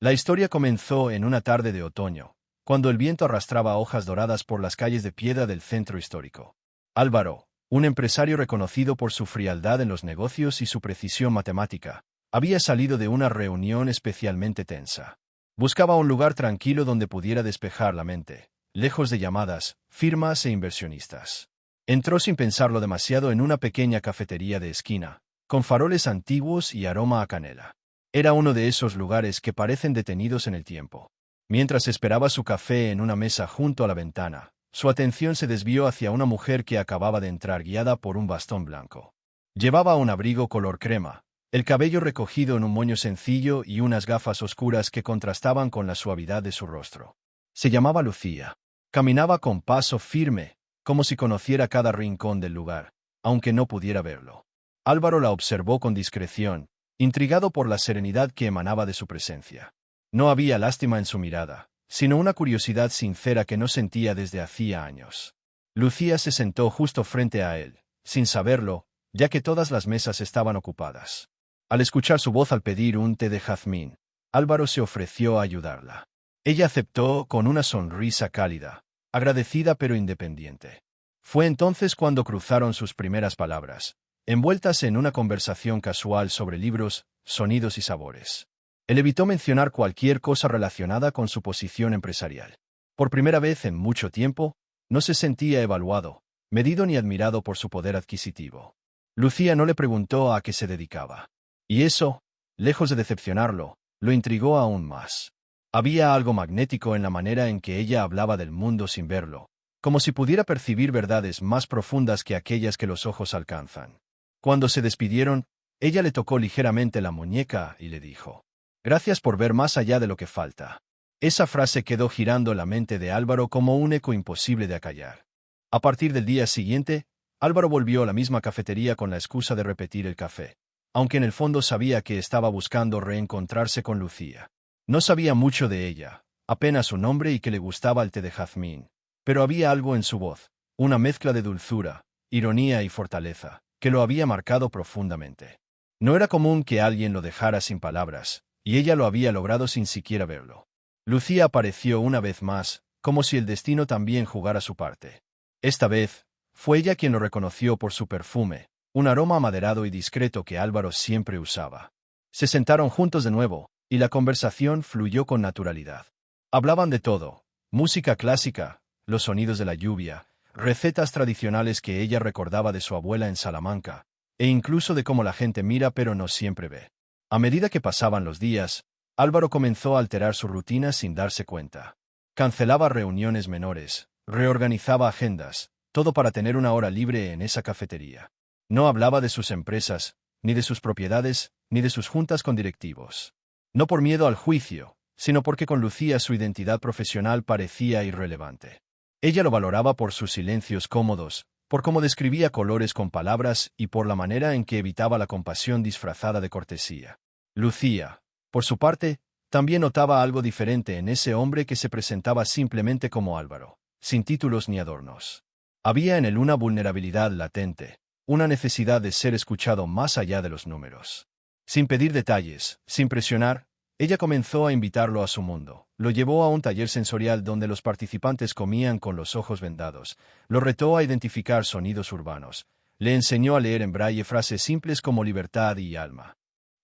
La historia comenzó en una tarde de otoño, cuando el viento arrastraba hojas doradas por las calles de piedra del centro histórico. Álvaro, un empresario reconocido por su frialdad en los negocios y su precisión matemática, había salido de una reunión especialmente tensa. Buscaba un lugar tranquilo donde pudiera despejar la mente, lejos de llamadas, firmas e inversionistas. Entró sin pensarlo demasiado en una pequeña cafetería de esquina, con faroles antiguos y aroma a canela. Era uno de esos lugares que parecen detenidos en el tiempo. Mientras esperaba su café en una mesa junto a la ventana, su atención se desvió hacia una mujer que acababa de entrar guiada por un bastón blanco. Llevaba un abrigo color crema, el cabello recogido en un moño sencillo y unas gafas oscuras que contrastaban con la suavidad de su rostro. Se llamaba Lucía. Caminaba con paso firme, como si conociera cada rincón del lugar, aunque no pudiera verlo. Álvaro la observó con discreción, intrigado por la serenidad que emanaba de su presencia. No había lástima en su mirada, sino una curiosidad sincera que no sentía desde hacía años. Lucía se sentó justo frente a él, sin saberlo, ya que todas las mesas estaban ocupadas. Al escuchar su voz al pedir un té de jazmín, Álvaro se ofreció a ayudarla. Ella aceptó con una sonrisa cálida, agradecida pero independiente. Fue entonces cuando cruzaron sus primeras palabras, envueltas en una conversación casual sobre libros, sonidos y sabores. Él evitó mencionar cualquier cosa relacionada con su posición empresarial. Por primera vez en mucho tiempo, no se sentía evaluado, medido ni admirado por su poder adquisitivo. Lucía no le preguntó a qué se dedicaba. Y eso, lejos de decepcionarlo, lo intrigó aún más. Había algo magnético en la manera en que ella hablaba del mundo sin verlo, como si pudiera percibir verdades más profundas que aquellas que los ojos alcanzan. Cuando se despidieron, ella le tocó ligeramente la muñeca y le dijo: «Gracias por ver más allá de lo que falta». Esa frase quedó girando en la mente de Álvaro como un eco imposible de acallar. A partir del día siguiente, Álvaro volvió a la misma cafetería con la excusa de repetir el café, aunque en el fondo sabía que estaba buscando reencontrarse con Lucía. No sabía mucho de ella, apenas su nombre y que le gustaba el té de jazmín, pero había algo en su voz, una mezcla de dulzura, ironía y fortaleza, que lo había marcado profundamente. No era común que alguien lo dejara sin palabras, y ella lo había logrado sin siquiera verlo. Lucía apareció una vez más, como si el destino también jugara su parte. Esta vez, fue ella quien lo reconoció por su perfume, un aroma amaderado y discreto que Álvaro siempre usaba. Se sentaron juntos de nuevo, y la conversación fluyó con naturalidad. Hablaban de todo: música clásica, los sonidos de la lluvia, recetas tradicionales que ella recordaba de su abuela en Salamanca, e incluso de cómo la gente mira pero no siempre ve. A medida que pasaban los días, Álvaro comenzó a alterar su rutina sin darse cuenta. Cancelaba reuniones menores, reorganizaba agendas, todo para tener una hora libre en esa cafetería. No hablaba de sus empresas, ni de sus propiedades, ni de sus juntas con directivos. No por miedo al juicio, sino porque con Lucía su identidad profesional parecía irrelevante. Ella lo valoraba por sus silencios cómodos, por cómo describía colores con palabras y por la manera en que evitaba la compasión disfrazada de cortesía. Lucía, por su parte, también notaba algo diferente en ese hombre que se presentaba simplemente como Álvaro, sin títulos ni adornos. Había en él una vulnerabilidad latente, una necesidad de ser escuchado más allá de los números. Sin pedir detalles, sin presionar, ella comenzó a invitarlo a su mundo. Lo llevó a un taller sensorial donde los participantes comían con los ojos vendados, lo retó a identificar sonidos urbanos, le enseñó a leer en braille frases simples como libertad y alma.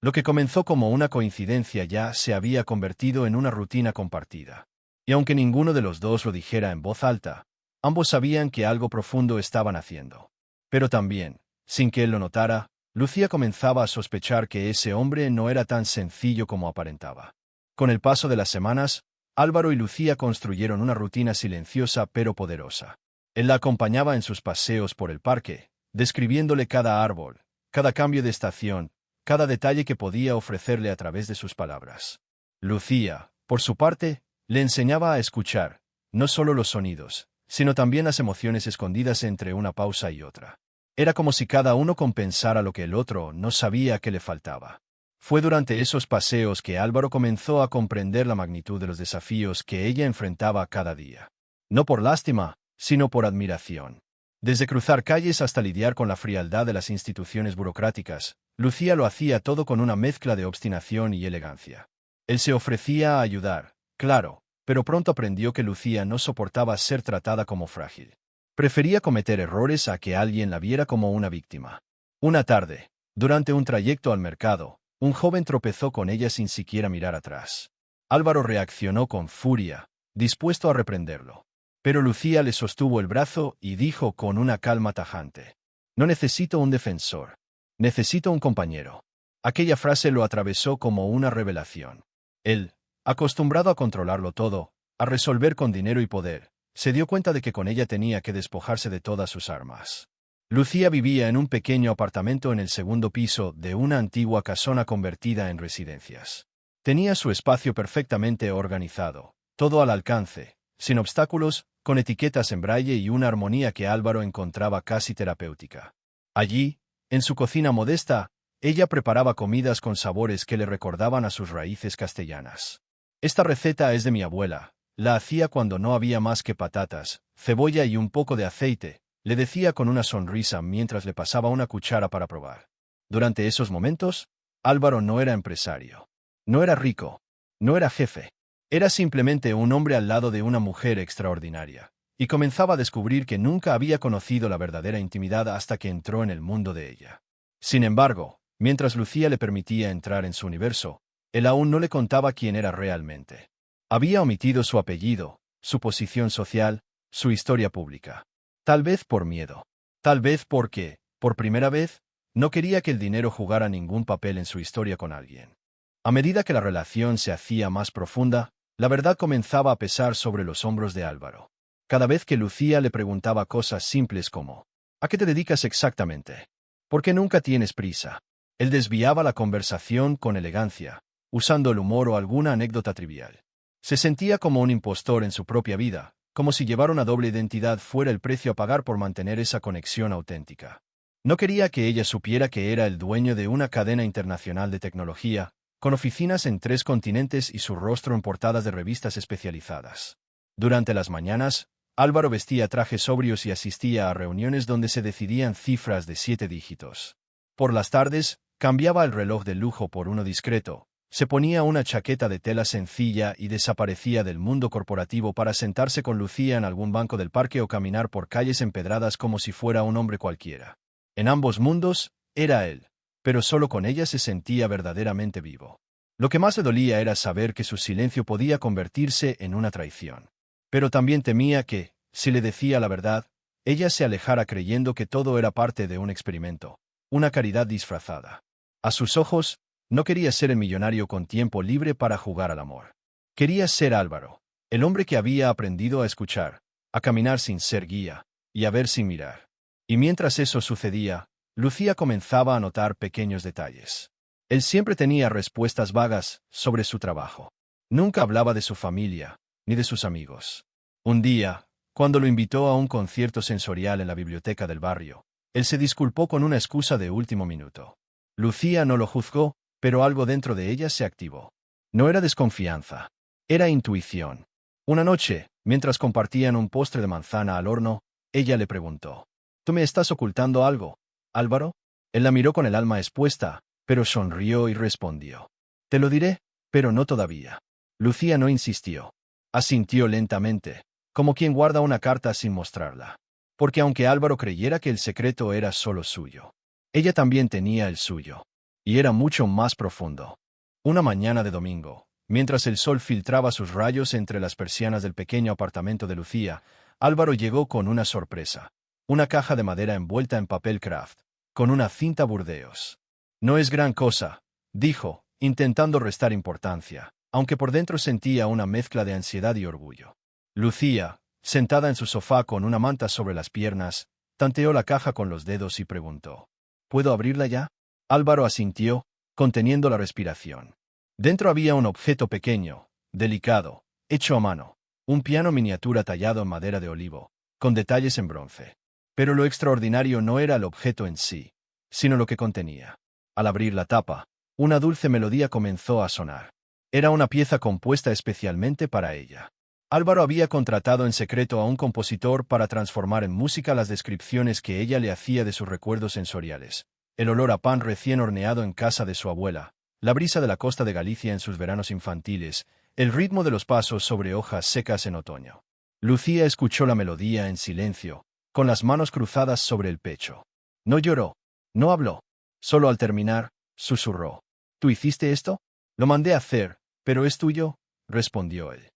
Lo que comenzó como una coincidencia ya se había convertido en una rutina compartida. Y aunque ninguno de los dos lo dijera en voz alta, ambos sabían que algo profundo estaban haciendo. Pero también, sin que él lo notara, Lucía comenzaba a sospechar que ese hombre no era tan sencillo como aparentaba. Con el paso de las semanas, Álvaro y Lucía construyeron una rutina silenciosa pero poderosa. Él la acompañaba en sus paseos por el parque, describiéndole cada árbol, cada cambio de estación, cada detalle que podía ofrecerle a través de sus palabras. Lucía, por su parte, le enseñaba a escuchar, no solo los sonidos, sino también las emociones escondidas entre una pausa y otra. Era como si cada uno compensara lo que el otro no sabía que le faltaba. Fue durante esos paseos que Álvaro comenzó a comprender la magnitud de los desafíos que ella enfrentaba cada día. No por lástima, sino por admiración. Desde cruzar calles hasta lidiar con la frialdad de las instituciones burocráticas, Lucía lo hacía todo con una mezcla de obstinación y elegancia. Él se ofrecía a ayudar, claro, pero pronto aprendió que Lucía no soportaba ser tratada como frágil. Prefería cometer errores a que alguien la viera como una víctima. Una tarde, durante un trayecto al mercado, un joven tropezó con ella sin siquiera mirar atrás. Álvaro reaccionó con furia, dispuesto a reprenderlo. Pero Lucía le sostuvo el brazo y dijo con una calma tajante: «No necesito un defensor. Necesito un compañero». Aquella frase lo atravesó como una revelación. Él, acostumbrado a controlarlo todo, a resolver con dinero y poder, se dio cuenta de que con ella tenía que despojarse de todas sus armas. Lucía vivía en un pequeño apartamento en el segundo piso de una antigua casona convertida en residencias. Tenía su espacio perfectamente organizado, todo al alcance, sin obstáculos, con etiquetas en braille y una armonía que Álvaro encontraba casi terapéutica. Allí, en su cocina modesta, ella preparaba comidas con sabores que le recordaban a sus raíces castellanas. «Esta receta es de mi abuela. La hacía cuando no había más que patatas, cebolla y un poco de aceite», le decía con una sonrisa mientras le pasaba una cuchara para probar. Durante esos momentos, Álvaro no era empresario. No era rico. No era jefe. Era simplemente un hombre al lado de una mujer extraordinaria. Y comenzaba a descubrir que nunca había conocido la verdadera intimidad hasta que entró en el mundo de ella. Sin embargo, mientras Lucía le permitía entrar en su universo, él aún no le contaba quién era realmente. Había omitido su apellido, su posición social, su historia pública. Tal vez por miedo. Tal vez porque, por primera vez, no quería que el dinero jugara ningún papel en su historia con alguien. A medida que la relación se hacía más profunda, la verdad comenzaba a pesar sobre los hombros de Álvaro. Cada vez que Lucía le preguntaba cosas simples como: «¿A qué te dedicas exactamente? ¿Por qué nunca tienes prisa?», él desviaba la conversación con elegancia, usando el humor o alguna anécdota trivial. Se sentía como un impostor en su propia vida, como si llevar una doble identidad fuera el precio a pagar por mantener esa conexión auténtica. No quería que ella supiera que era el dueño de una cadena internacional de tecnología, con oficinas en 3 continentes y su rostro en portadas de revistas especializadas. Durante las mañanas, Álvaro vestía trajes sobrios y asistía a reuniones donde se decidían cifras de 7 dígitos. Por las tardes, cambiaba el reloj de lujo por uno discreto, se ponía una chaqueta de tela sencilla y desaparecía del mundo corporativo para sentarse con Lucía en algún banco del parque o caminar por calles empedradas como si fuera un hombre cualquiera. En ambos mundos, era él, pero solo con ella se sentía verdaderamente vivo. Lo que más le dolía era saber que su silencio podía convertirse en una traición. Pero también temía que, si le decía la verdad, ella se alejara creyendo que todo era parte de un experimento, una caridad disfrazada. A sus ojos, no quería ser el millonario con tiempo libre para jugar al amor. Quería ser Álvaro, el hombre que había aprendido a escuchar, a caminar sin ser guía, y a ver sin mirar. Y mientras eso sucedía, Lucía comenzaba a notar pequeños detalles. Él siempre tenía respuestas vagas sobre su trabajo. Nunca hablaba de su familia, ni de sus amigos. Un día, cuando lo invitó a un concierto sensorial en la biblioteca del barrio, él se disculpó con una excusa de último minuto. Lucía no lo juzgó, pero algo dentro de ella se activó. No era desconfianza, era intuición. Una noche, mientras compartían un postre de manzana al horno, ella le preguntó: «¿Tú me estás ocultando algo, Álvaro?». Él la miró con el alma expuesta, pero sonrió y respondió: «Te lo diré, pero no todavía». Lucía no insistió. Asintió lentamente, como quien guarda una carta sin mostrarla. Porque aunque Álvaro creyera que el secreto era solo suyo, ella también tenía el suyo. Y era mucho más profundo. Una mañana de domingo, mientras el sol filtraba sus rayos entre las persianas del pequeño apartamento de Lucía, Álvaro llegó con una sorpresa. Una caja de madera envuelta en papel craft, con una cinta Burdeos. «No es gran cosa», dijo, intentando restar importancia, aunque por dentro sentía una mezcla de ansiedad y orgullo. Lucía, sentada en su sofá con una manta sobre las piernas, tanteó la caja con los dedos y preguntó: «¿Puedo abrirla ya?». Álvaro asintió, conteniendo la respiración. Dentro había un objeto pequeño, delicado, hecho a mano, un piano miniatura tallado en madera de olivo, con detalles en bronce. Pero lo extraordinario no era el objeto en sí, sino lo que contenía. Al abrir la tapa, una dulce melodía comenzó a sonar. Era una pieza compuesta especialmente para ella. Álvaro había contratado en secreto a un compositor para transformar en música las descripciones que ella le hacía de sus recuerdos sensoriales. El olor a pan recién horneado en casa de su abuela, la brisa de la costa de Galicia en sus veranos infantiles, el ritmo de los pasos sobre hojas secas en otoño. Lucía escuchó la melodía en silencio, con las manos cruzadas sobre el pecho. No lloró, no habló. Solo al terminar, susurró. ¿Tú hiciste esto? Lo mandé a hacer, pero es tuyo, respondió él.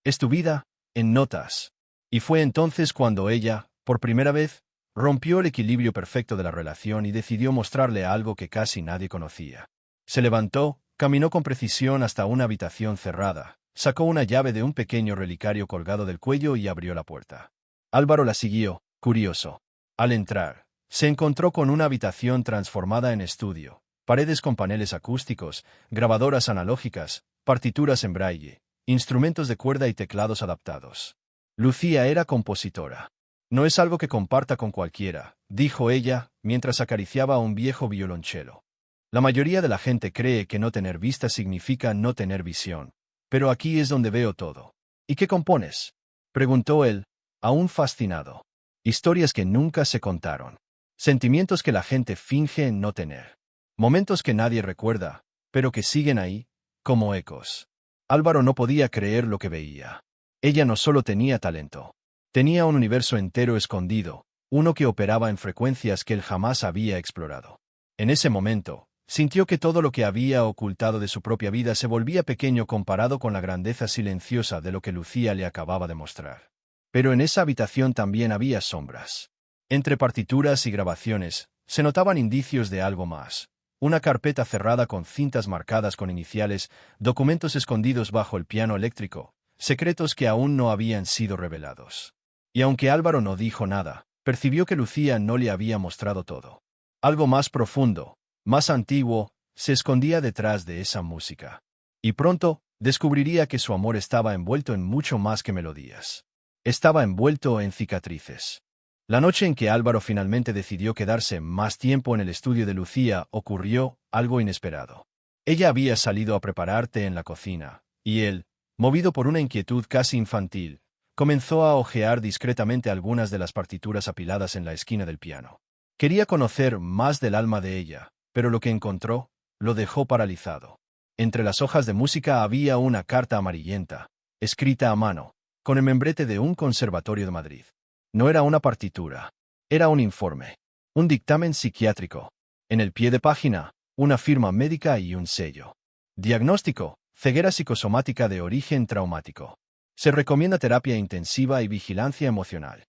Es tu vida, en notas. Y fue entonces cuando ella, por primera vez, rompió el equilibrio perfecto de la relación y decidió mostrarle algo que casi nadie conocía. Se levantó, caminó con precisión hasta una habitación cerrada, sacó una llave de un pequeño relicario colgado del cuello y abrió la puerta. Álvaro la siguió, curioso. Al entrar, se encontró con una habitación transformada en estudio, paredes con paneles acústicos, grabadoras analógicas, partituras en braille, instrumentos de cuerda y teclados adaptados. Lucía era compositora. No es algo que comparta con cualquiera, dijo ella, mientras acariciaba a un viejo violonchelo. La mayoría de la gente cree que no tener vista significa no tener visión, pero aquí es donde veo todo. ¿Y qué compones?, preguntó él, aún fascinado. Historias que nunca se contaron. Sentimientos que la gente finge no tener. Momentos que nadie recuerda, pero que siguen ahí, como ecos. Álvaro no podía creer lo que veía. Ella no solo tenía talento. Tenía un universo entero escondido, uno que operaba en frecuencias que él jamás había explorado. En ese momento, sintió que todo lo que había ocultado de su propia vida se volvía pequeño comparado con la grandeza silenciosa de lo que Lucía le acababa de mostrar. Pero en esa habitación también había sombras. Entre partituras y grabaciones, se notaban indicios de algo más. Una carpeta cerrada con cintas marcadas con iniciales, documentos escondidos bajo el piano eléctrico, secretos que aún no habían sido revelados. Y aunque Álvaro no dijo nada, percibió que Lucía no le había mostrado todo. Algo más profundo, más antiguo, se escondía detrás de esa música. Y pronto, descubriría que su amor estaba envuelto en mucho más que melodías. Estaba envuelto en cicatrices. La noche en que Álvaro finalmente decidió quedarse más tiempo en el estudio de Lucía ocurrió algo inesperado. Ella había salido a preparar té en la cocina, y él, movido por una inquietud casi infantil, comenzó a hojear discretamente algunas de las partituras apiladas en la esquina del piano. Quería conocer más del alma de ella, pero lo que encontró lo dejó paralizado. Entre las hojas de música había una carta amarillenta, escrita a mano, con el membrete de un conservatorio de Madrid. No era una partitura, era un informe, un dictamen psiquiátrico. En el pie de página, una firma médica y un sello. Diagnóstico: ceguera psicosomática de origen traumático. Se recomienda terapia intensiva y vigilancia emocional.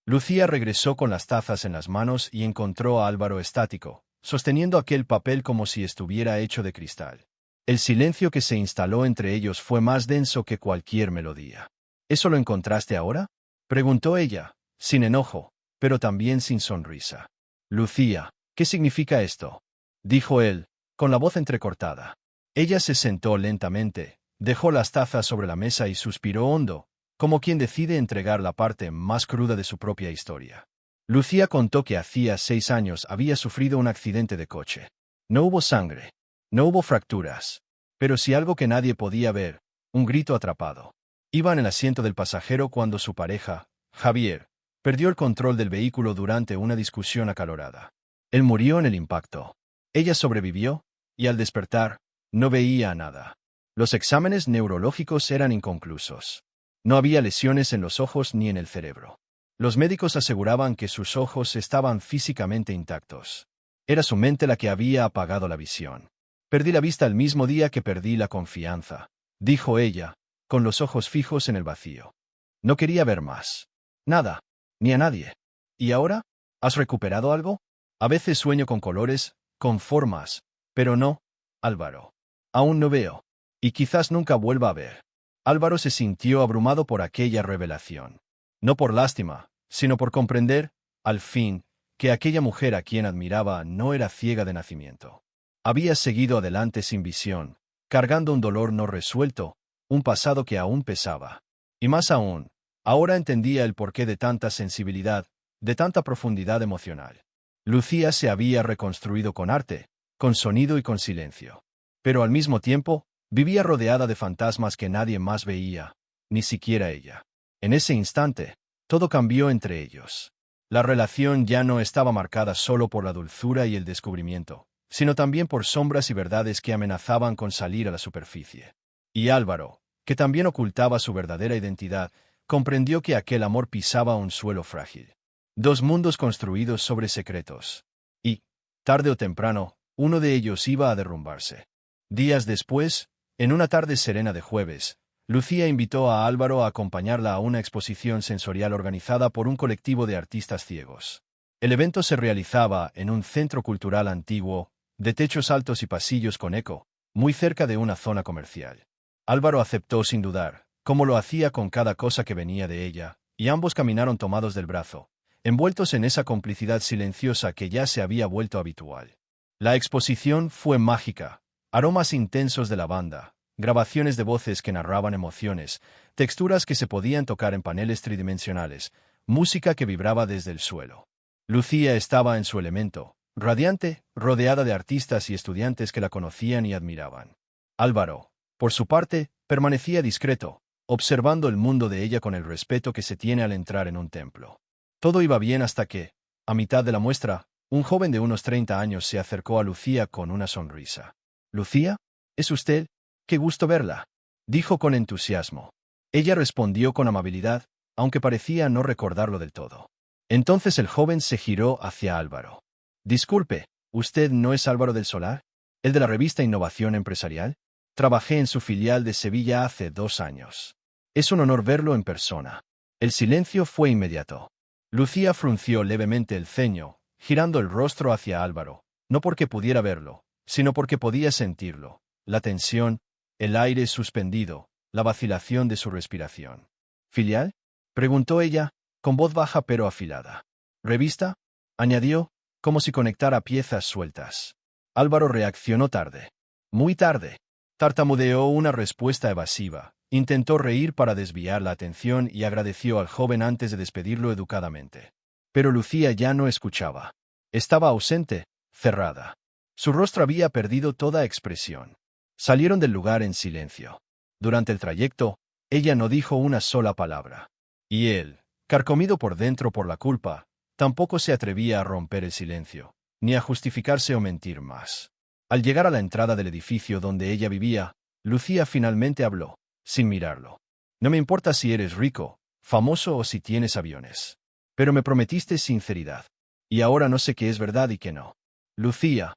Lucía regresó con las tazas en las manos y encontró a Álvaro estático, sosteniendo aquel papel como si estuviera hecho de cristal. El silencio que se instaló entre ellos fue más denso que cualquier melodía. ¿Eso lo encontraste ahora?, preguntó ella, sin enojo, pero también sin sonrisa. Lucía, ¿qué significa esto?, dijo él, con la voz entrecortada. Ella se sentó lentamente, dejó las tazas sobre la mesa y suspiró hondo, como quien decide entregar la parte más cruda de su propia historia. Lucía contó que hacía 6 años había sufrido un accidente de coche. No hubo sangre, no hubo fracturas, pero sí algo que nadie podía ver: un grito atrapado. Iba en el asiento del pasajero cuando su pareja, Javier, perdió el control del vehículo durante una discusión acalorada. Él murió en el impacto. Ella sobrevivió, y al despertar, no veía nada. Los exámenes neurológicos eran inconclusos. No había lesiones en los ojos ni en el cerebro. Los médicos aseguraban que sus ojos estaban físicamente intactos. Era su mente la que había apagado la visión. Perdí la vista el mismo día que perdí la confianza, dijo ella, con los ojos fijos en el vacío. No quería ver más. Nada, ni a nadie. ¿Y ahora? ¿Has recuperado algo? A veces sueño con colores, con formas, pero no, Álvaro. Aún no veo. Y quizás nunca vuelva a ver. Álvaro se sintió abrumado por aquella revelación. No por lástima, sino por comprender, al fin, que aquella mujer a quien admiraba no era ciega de nacimiento. Había seguido adelante sin visión, cargando un dolor no resuelto, un pasado que aún pesaba. Y más aún, ahora entendía el porqué de tanta sensibilidad, de tanta profundidad emocional. Lucía se había reconstruido con arte, con sonido y con silencio. Pero al mismo tiempo, vivía rodeada de fantasmas que nadie más veía, ni siquiera ella. En ese instante, todo cambió entre ellos. La relación ya no estaba marcada solo por la dulzura y el descubrimiento, sino también por sombras y verdades que amenazaban con salir a la superficie. Y Álvaro, que también ocultaba su verdadera identidad, comprendió que aquel amor pisaba un suelo frágil. Dos mundos construidos sobre secretos. Y, tarde o temprano, uno de ellos iba a derrumbarse. Días después, en una tarde serena de jueves, Lucía invitó a Álvaro a acompañarla a una exposición sensorial organizada por un colectivo de artistas ciegos. El evento se realizaba en un centro cultural antiguo, de techos altos y pasillos con eco, muy cerca de una zona comercial. Álvaro aceptó sin dudar, como lo hacía con cada cosa que venía de ella, y ambos caminaron tomados del brazo, envueltos en esa complicidad silenciosa que ya se había vuelto habitual. La exposición fue mágica, aromas intensos de lavanda, grabaciones de voces que narraban emociones, texturas que se podían tocar en paneles tridimensionales, música que vibraba desde el suelo. Lucía estaba en su elemento, radiante, rodeada de artistas y estudiantes que la conocían y admiraban. Álvaro, por su parte, permanecía discreto, observando el mundo de ella con el respeto que se tiene al entrar en un templo. Todo iba bien hasta que, a mitad de la muestra, un joven de unos 30 años se acercó a Lucía con una sonrisa. «¿Lucía? ¿Es usted? ¡Qué gusto verla!», dijo con entusiasmo. Ella respondió con amabilidad, aunque parecía no recordarlo del todo. Entonces el joven se giró hacia Álvaro. «Disculpe, ¿usted no es Álvaro del Solar? ¿El de la revista Innovación Empresarial? Trabajé en su filial de Sevilla hace 2 años. Es un honor verlo en persona». El silencio fue inmediato. Lucía frunció levemente el ceño, girando el rostro hacia Álvaro, no porque pudiera verlo, sino porque podía sentirlo, la tensión, el aire suspendido, la vacilación de su respiración. «¿Filial?», preguntó ella, con voz baja pero afilada. «¿Revista?», añadió, como si conectara piezas sueltas. Álvaro reaccionó tarde. Muy tarde. Tartamudeó una respuesta evasiva, intentó reír para desviar la atención y agradeció al joven antes de despedirlo educadamente. Pero Lucía ya no escuchaba. Estaba ausente, cerrada. Su rostro había perdido toda expresión. Salieron del lugar en silencio. Durante el trayecto, ella no dijo una sola palabra. Y él, carcomido por dentro por la culpa, tampoco se atrevía a romper el silencio, ni a justificarse o mentir más. Al llegar a la entrada del edificio donde ella vivía, Lucía finalmente habló, sin mirarlo. «No me importa si eres rico, famoso o si tienes aviones. Pero me prometiste sinceridad. Y ahora no sé qué es verdad y qué no. Lucía,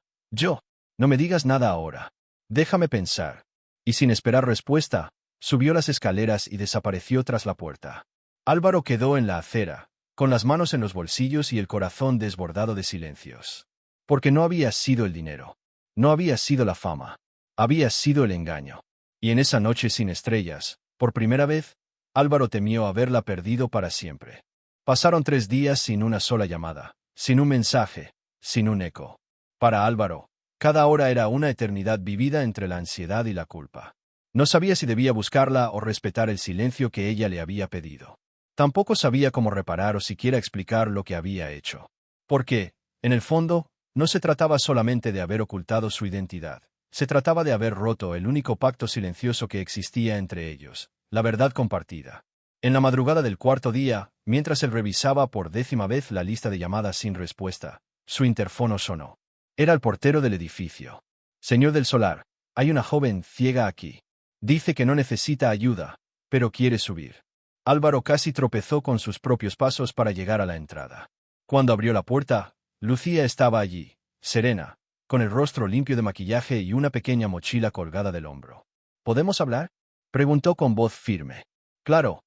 no me digas nada ahora. Déjame pensar». Y sin esperar respuesta, subió las escaleras y desapareció tras la puerta. Álvaro quedó en la acera, con las manos en los bolsillos y el corazón desbordado de silencios. Porque no había sido el dinero. No había sido la fama. Había sido el engaño. Y en esa noche sin estrellas, por primera vez, Álvaro temió haberla perdido para siempre. Pasaron 3 días sin una sola llamada, sin un mensaje, sin un eco. Para Álvaro, cada hora era una eternidad vivida entre la ansiedad y la culpa. No sabía si debía buscarla o respetar el silencio que ella le había pedido. Tampoco sabía cómo reparar o siquiera explicar lo que había hecho. Porque, en el fondo, no se trataba solamente de haber ocultado su identidad. Se trataba de haber roto el único pacto silencioso que existía entre ellos, la verdad compartida. En la madrugada del 4.º día, mientras él revisaba por 10ª vez la lista de llamadas sin respuesta, su interfono sonó. Era el portero del edificio. «Señor del Solar, hay una joven ciega aquí. Dice que no necesita ayuda, pero quiere subir». Álvaro casi tropezó con sus propios pasos para llegar a la entrada. Cuando abrió la puerta, Lucía estaba allí, serena, con el rostro limpio de maquillaje y una pequeña mochila colgada del hombro. «¿Podemos hablar?», preguntó con voz firme. «Claro,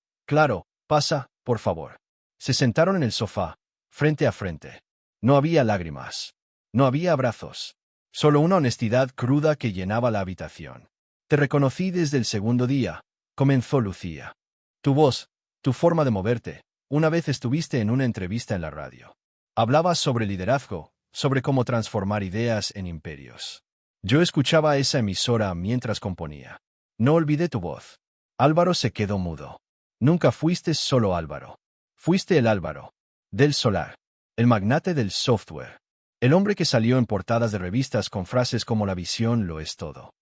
pasa, por favor». Se sentaron en el sofá, frente a frente. No había lágrimas. No había abrazos. Solo una honestidad cruda que llenaba la habitación. «Te reconocí desde el segundo día», comenzó Lucía. «Tu voz, tu forma de moverte. Una vez estuviste en una entrevista en la radio. Hablabas sobre liderazgo, sobre cómo transformar ideas en imperios. Yo escuchaba esa emisora mientras componía. No olvidé tu voz». Álvaro se quedó mudo. «Nunca fuiste solo Álvaro. Fuiste el Álvaro del Solar, el magnate del software, el hombre que salió en portadas de revistas con frases como «La visión lo es todo».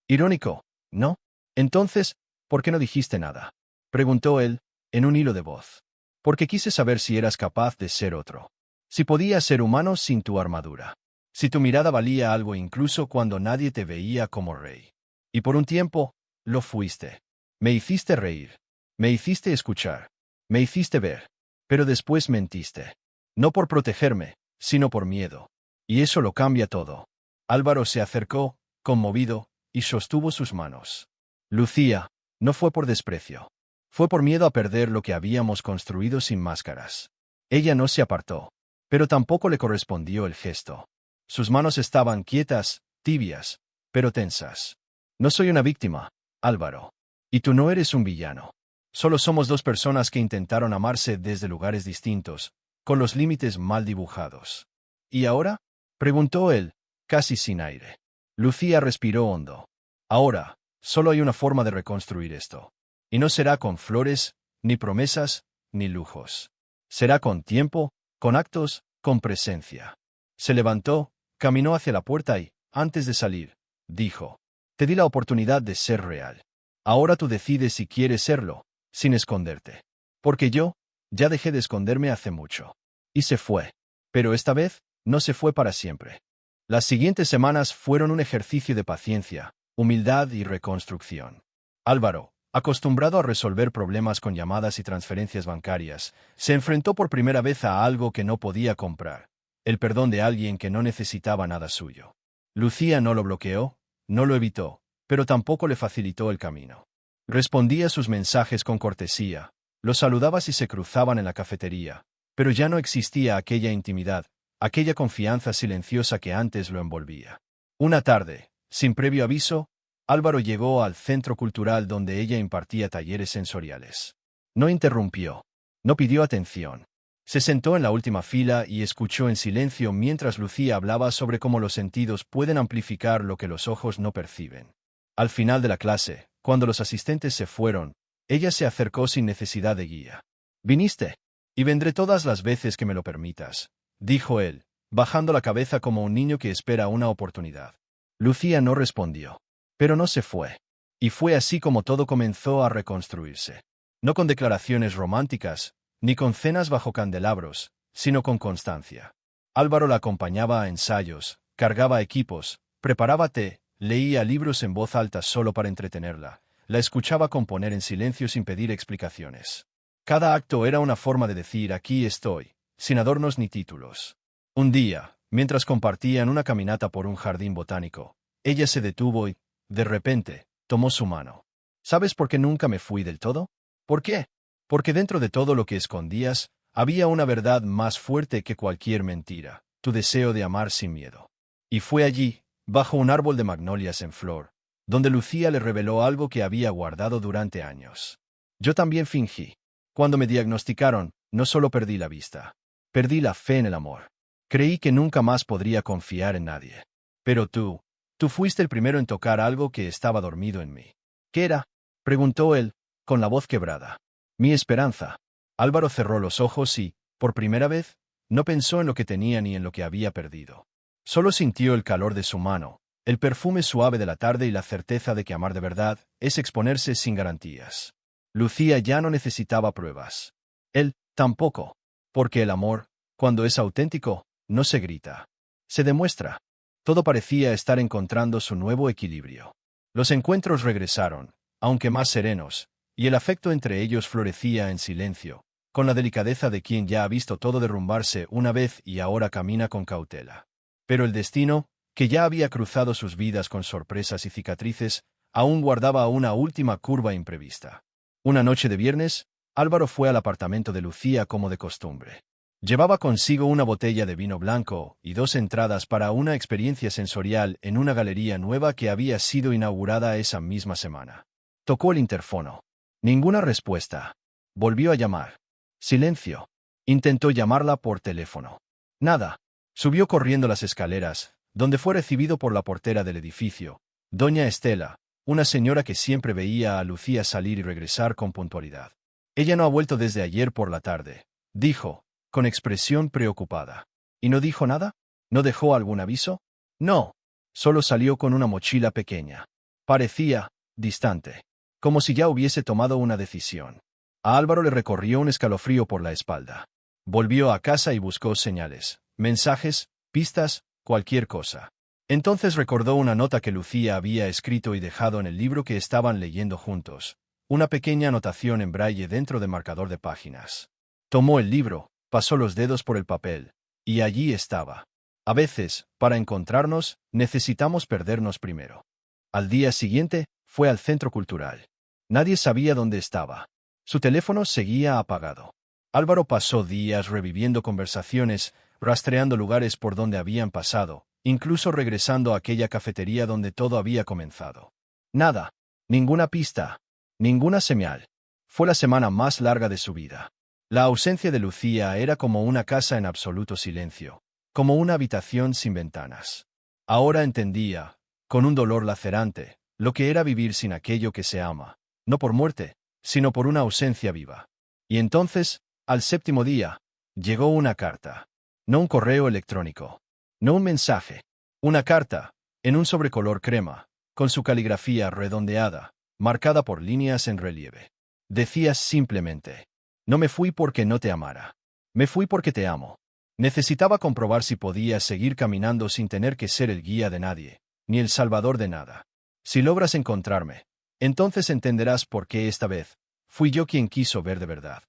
Irónico, ¿no? Entonces, ¿por qué no dijiste nada?, preguntó él, en un hilo de voz. «Porque quise saber si eras capaz de ser otro. Si podías ser humano sin tu armadura. Si tu mirada valía algo incluso cuando nadie te veía como rey. Y por un tiempo, lo fuiste. Me hiciste reír. Me hiciste escuchar. Me hiciste ver. Pero después mentiste. No por protegerme, sino por miedo. Y eso lo cambia todo. Álvaro se acercó, conmovido, y sostuvo sus manos. Lucía, no fue por desprecio. Fue por miedo a perder lo que habíamos construido sin máscaras. Ella no se apartó, pero tampoco le correspondió el gesto. Sus manos estaban quietas, tibias, pero tensas. No soy una víctima, Álvaro. Y tú no eres un villano. Solo somos dos personas que intentaron amarse desde lugares distintos, con los límites mal dibujados. ¿Y ahora? Preguntó él, casi sin aire. Lucía respiró hondo. Ahora, solo hay una forma de reconstruir esto. Y no será con flores, ni promesas, ni lujos. Será con tiempo, con actos, con presencia. Se levantó, caminó hacia la puerta y, antes de salir, dijo: Te di la oportunidad de ser real. Ahora tú decides si quieres serlo, sin esconderte. Porque yo, ya dejé de esconderme hace mucho. Y se fue. Pero esta vez, no se fue para siempre. Las siguientes semanas fueron un ejercicio de paciencia, humildad y reconstrucción. Álvaro, acostumbrado a resolver problemas con llamadas y transferencias bancarias, se enfrentó por primera vez a algo que no podía comprar: el perdón de alguien que no necesitaba nada suyo. Lucía no lo bloqueó, no lo evitó, pero tampoco le facilitó el camino. Respondía sus mensajes con cortesía, los saludaba si se cruzaban en la cafetería, pero ya no existía aquella intimidad, aquella confianza silenciosa que antes lo envolvía. Una tarde, sin previo aviso, Álvaro llegó al centro cultural donde ella impartía talleres sensoriales. No interrumpió. No pidió atención. Se sentó en la última fila y escuchó en silencio mientras Lucía hablaba sobre cómo los sentidos pueden amplificar lo que los ojos no perciben. Al final de la clase, cuando los asistentes se fueron, ella se acercó sin necesidad de guía. «Viniste. Y vendré todas las veces que me lo permitas», dijo él, bajando la cabeza como un niño que espera una oportunidad. Lucía no respondió. Pero no se fue. Y fue así como todo comenzó a reconstruirse. No con declaraciones románticas, ni con cenas bajo candelabros, sino con constancia. Álvaro la acompañaba a ensayos, cargaba equipos, preparaba té, leía libros en voz alta solo para entretenerla, la escuchaba componer en silencio sin pedir explicaciones. Cada acto era una forma de decir: aquí estoy, sin adornos ni títulos. Un día, mientras compartían una caminata por un jardín botánico, ella se detuvo y, de repente, tomó su mano. ¿Sabes por qué nunca me fui del todo? ¿Por qué? Porque dentro de todo lo que escondías, había una verdad más fuerte que cualquier mentira: tu deseo de amar sin miedo. Y fue allí, bajo un árbol de magnolias en flor, donde Lucía le reveló algo que había guardado durante años. Yo también fingí. Cuando me diagnosticaron, no solo perdí la vista. Perdí la fe en el amor. Creí que nunca más podría confiar en nadie. Pero tú fuiste el primero en tocar algo que estaba dormido en mí. ¿Qué era?, preguntó él, con la voz quebrada. Mi esperanza. Álvaro cerró los ojos y, por primera vez, no pensó en lo que tenía ni en lo que había perdido. Solo sintió el calor de su mano, el perfume suave de la tarde y la certeza de que amar de verdad es exponerse sin garantías. Lucía ya no necesitaba pruebas. Él, tampoco. Porque el amor, cuando es auténtico, no se grita. Se demuestra. Todo parecía estar encontrando su nuevo equilibrio. Los encuentros regresaron, aunque más serenos, y el afecto entre ellos florecía en silencio, con la delicadeza de quien ya ha visto todo derrumbarse una vez y ahora camina con cautela. Pero el destino, que ya había cruzado sus vidas con sorpresas y cicatrices, aún guardaba una última curva imprevista. Una noche de viernes, Álvaro fue al apartamento de Lucía como de costumbre. Llevaba consigo una botella de vino blanco y 2 entradas para una experiencia sensorial en una galería nueva que había sido inaugurada esa misma semana. Tocó el interfono. Ninguna respuesta. Volvió a llamar. Silencio. Intentó llamarla por teléfono. Nada. Subió corriendo las escaleras, donde fue recibido por la portera del edificio, doña Estela, una señora que siempre veía a Lucía salir y regresar con puntualidad. Ella no ha vuelto desde ayer por la tarde, dijo, con expresión preocupada. ¿Y no dijo nada? ¿No dejó algún aviso? No. Solo salió con una mochila pequeña. Parecía distante, como si ya hubiese tomado una decisión. A Álvaro le recorrió un escalofrío por la espalda. Volvió a casa y buscó señales, mensajes, pistas, cualquier cosa. Entonces recordó una nota que Lucía había escrito y dejado en el libro que estaban leyendo juntos, una pequeña anotación en braille dentro del marcador de páginas. Tomó el libro, pasó los dedos por el papel, y allí estaba. A veces, para encontrarnos, necesitamos perdernos primero. Al día siguiente, fue al centro cultural. Nadie sabía dónde estaba. Su teléfono seguía apagado. Álvaro pasó días reviviendo conversaciones, rastreando lugares por donde habían pasado, incluso regresando a aquella cafetería donde todo había comenzado. Nada, ninguna pista, ninguna señal. Fue la semana más larga de su vida. La ausencia de Lucía era como una casa en absoluto silencio, como una habitación sin ventanas. Ahora entendía, con un dolor lacerante, lo que era vivir sin aquello que se ama, no por muerte, sino por una ausencia viva. Y entonces, al séptimo día, llegó una carta. No un correo electrónico. No un mensaje. Una carta, en un sobrecolor crema, con su caligrafía redondeada, marcada por líneas en relieve. Decía simplemente: no me fui porque no te amara. Me fui porque te amo. Necesitaba comprobar si podía seguir caminando sin tener que ser el guía de nadie, ni el salvador de nada. Si logras encontrarme, entonces entenderás por qué esta vez fui yo quien quiso ver de verdad.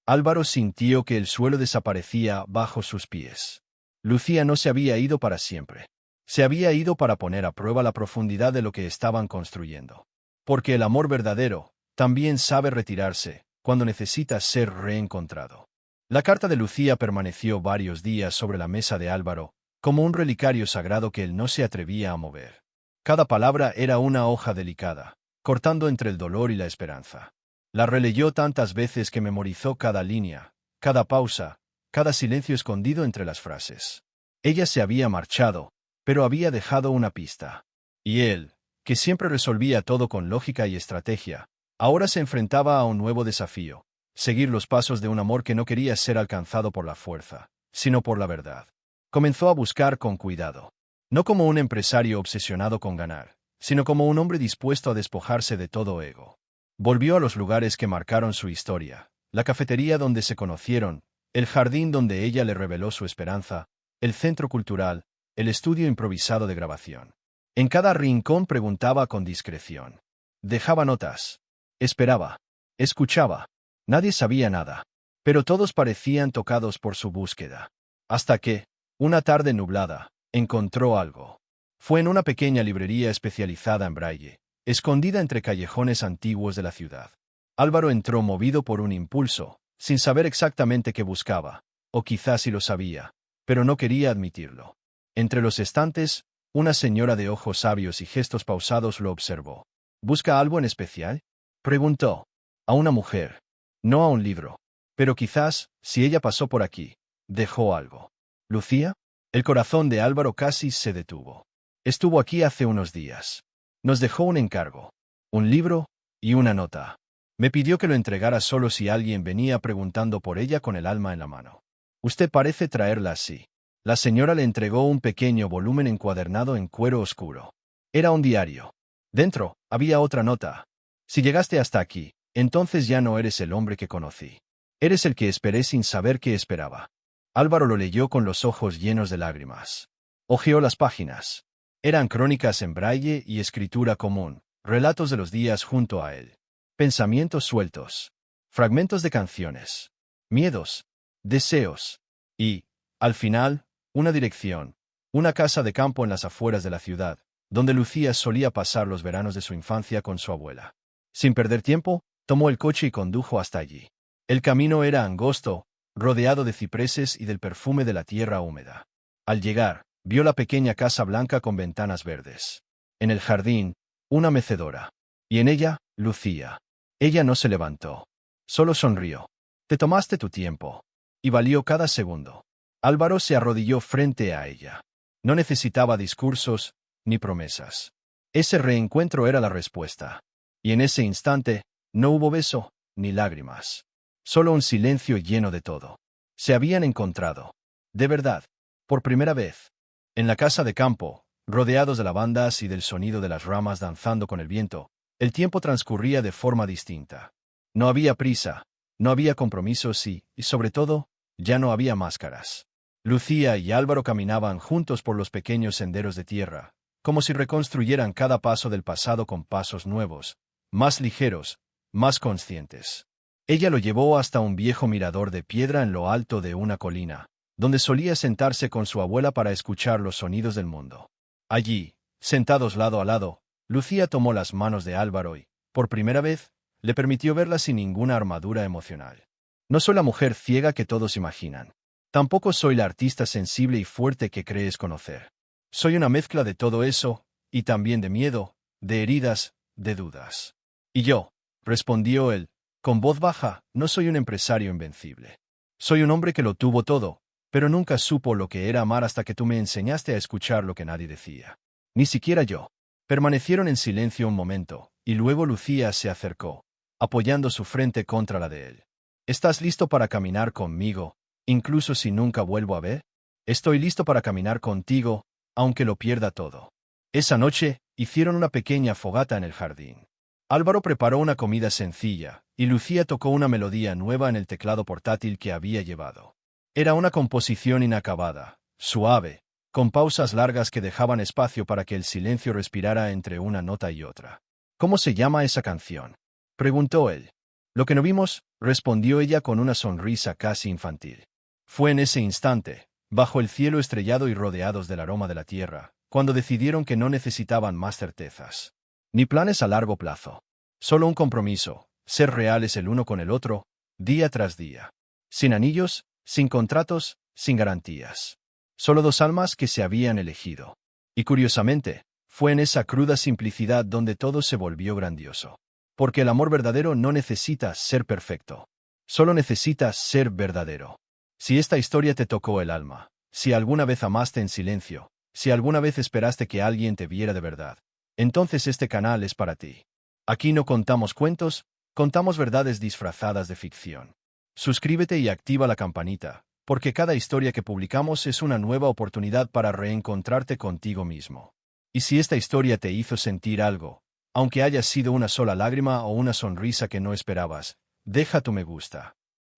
Álvaro sintió que el suelo desaparecía bajo sus pies. Lucía no se había ido para siempre. Se había ido para poner a prueba la profundidad de lo que estaban construyendo. Porque el amor verdadero también sabe retirarse cuando necesita ser reencontrado. La carta de Lucía permaneció varios días sobre la mesa de Álvaro, como un relicario sagrado que él no se atrevía a mover. Cada palabra era una hoja delicada, cortando entre el dolor y la esperanza. La releyó tantas veces que memorizó cada línea, cada pausa, cada silencio escondido entre las frases. Ella se había marchado, pero había dejado una pista. Y él, que siempre resolvía todo con lógica y estrategia, ahora se enfrentaba a un nuevo desafío: seguir los pasos de un amor que no quería ser alcanzado por la fuerza, sino por la verdad. Comenzó a buscar con cuidado. No como un empresario obsesionado con ganar, sino como un hombre dispuesto a despojarse de todo ego. Volvió a los lugares que marcaron su historia: la cafetería donde se conocieron, el jardín donde ella le reveló su esperanza, el centro cultural, el estudio improvisado de grabación. En cada rincón preguntaba con discreción. Dejaba notas. Esperaba. Escuchaba. Nadie sabía nada. Pero todos parecían tocados por su búsqueda. Hasta que, una tarde nublada, encontró algo. Fue en una pequeña librería especializada en braille, escondida entre callejones antiguos de la ciudad. Álvaro entró movido por un impulso, sin saber exactamente qué buscaba, o quizás sí lo sabía, pero no quería admitirlo. Entre los estantes, una señora de ojos sabios y gestos pausados lo observó. ¿Busca algo en especial?, preguntó. A una mujer. No a un libro. Pero quizás, si ella pasó por aquí, dejó algo. ¿Lucía? El corazón de Álvaro casi se detuvo. Estuvo aquí hace unos días. Nos dejó un encargo. Un libro y una nota. Me pidió que lo entregara solo si alguien venía preguntando por ella con el alma en la mano. Usted parece traerla así. La señora le entregó un pequeño volumen encuadernado en cuero oscuro. Era un diario. Dentro, había otra nota. Si llegaste hasta aquí, entonces ya no eres el hombre que conocí. Eres el que esperé sin saber qué esperaba. Álvaro lo leyó con los ojos llenos de lágrimas. Hojeó las páginas. Eran crónicas en braille y escritura común, relatos de los días junto a él. Pensamientos sueltos. Fragmentos de canciones. Miedos. Deseos. Y, al final, una dirección. Una casa de campo en las afueras de la ciudad, donde Lucía solía pasar los veranos de su infancia con su abuela. Sin perder tiempo, tomó el coche y condujo hasta allí. El camino era angosto, rodeado de cipreses y del perfume de la tierra húmeda. Al llegar, vio la pequeña casa blanca con ventanas verdes. En el jardín, una mecedora. Y en ella, Lucía. Ella no se levantó. Solo sonrió. Te tomaste tu tiempo. Y valió cada segundo. Álvaro se arrodilló frente a ella. No necesitaba discursos, ni promesas. Ese reencuentro era la respuesta. Y en ese instante, no hubo beso, ni lágrimas. Solo un silencio lleno de todo. Se habían encontrado. De verdad. Por primera vez. En la casa de campo, rodeados de lavandas y del sonido de las ramas danzando con el viento, el tiempo transcurría de forma distinta. No había prisa, no había compromisos y, sobre todo, ya no había máscaras. Lucía y Álvaro caminaban juntos por los pequeños senderos de tierra, como si reconstruyeran cada paso del pasado con pasos nuevos, más ligeros, más conscientes. Ella lo llevó hasta un viejo mirador de piedra en lo alto de una colina, donde solía sentarse con su abuela para escuchar los sonidos del mundo. Allí, sentados lado a lado, Lucía tomó las manos de Álvaro y, por primera vez, le permitió verla sin ninguna armadura emocional. No soy la mujer ciega que todos imaginan. Tampoco soy la artista sensible y fuerte que crees conocer. Soy una mezcla de todo eso, y también de miedo, de heridas, de dudas. Y yo, respondió él, con voz baja, no soy un empresario invencible. Soy un hombre que lo tuvo todo, pero nunca supo lo que era amar hasta que tú me enseñaste a escuchar lo que nadie decía. Ni siquiera yo. Permanecieron en silencio un momento, y luego Lucía se acercó, apoyando su frente contra la de él. ¿Estás listo para caminar conmigo, incluso si nunca vuelvo a ver? Estoy listo para caminar contigo, aunque lo pierda todo. Esa noche, hicieron una pequeña fogata en el jardín. Álvaro preparó una comida sencilla, y Lucía tocó una melodía nueva en el teclado portátil que había llevado. Era una composición inacabada, suave, con pausas largas que dejaban espacio para que el silencio respirara entre una nota y otra. ¿Cómo se llama esa canción?, preguntó él. Lo que no vimos, respondió ella con una sonrisa casi infantil. Fue en ese instante, bajo el cielo estrellado y rodeados del aroma de la tierra, cuando decidieron que no necesitaban más certezas, ni planes a largo plazo. Solo un compromiso, ser reales el uno con el otro, día tras día. Sin anillos, sin contratos, sin garantías. Solo dos almas que se habían elegido. Y curiosamente, fue en esa cruda simplicidad donde todo se volvió grandioso. Porque el amor verdadero no necesita ser perfecto. Solo necesita ser verdadero. Si esta historia te tocó el alma, si alguna vez amaste en silencio, si alguna vez esperaste que alguien te viera de verdad, entonces este canal es para ti. Aquí no contamos cuentos, contamos verdades disfrazadas de ficción. Suscríbete y activa la campanita, porque cada historia que publicamos es una nueva oportunidad para reencontrarte contigo mismo. Y si esta historia te hizo sentir algo, aunque haya sido una sola lágrima o una sonrisa que no esperabas, deja tu me gusta.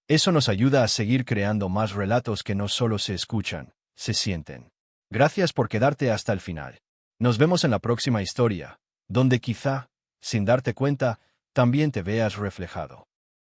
Eso nos ayuda a seguir creando más relatos que no solo se escuchan, se sienten. Gracias por quedarte hasta el final. Nos vemos en la próxima historia, donde quizá, sin darte cuenta, también te veas reflejado.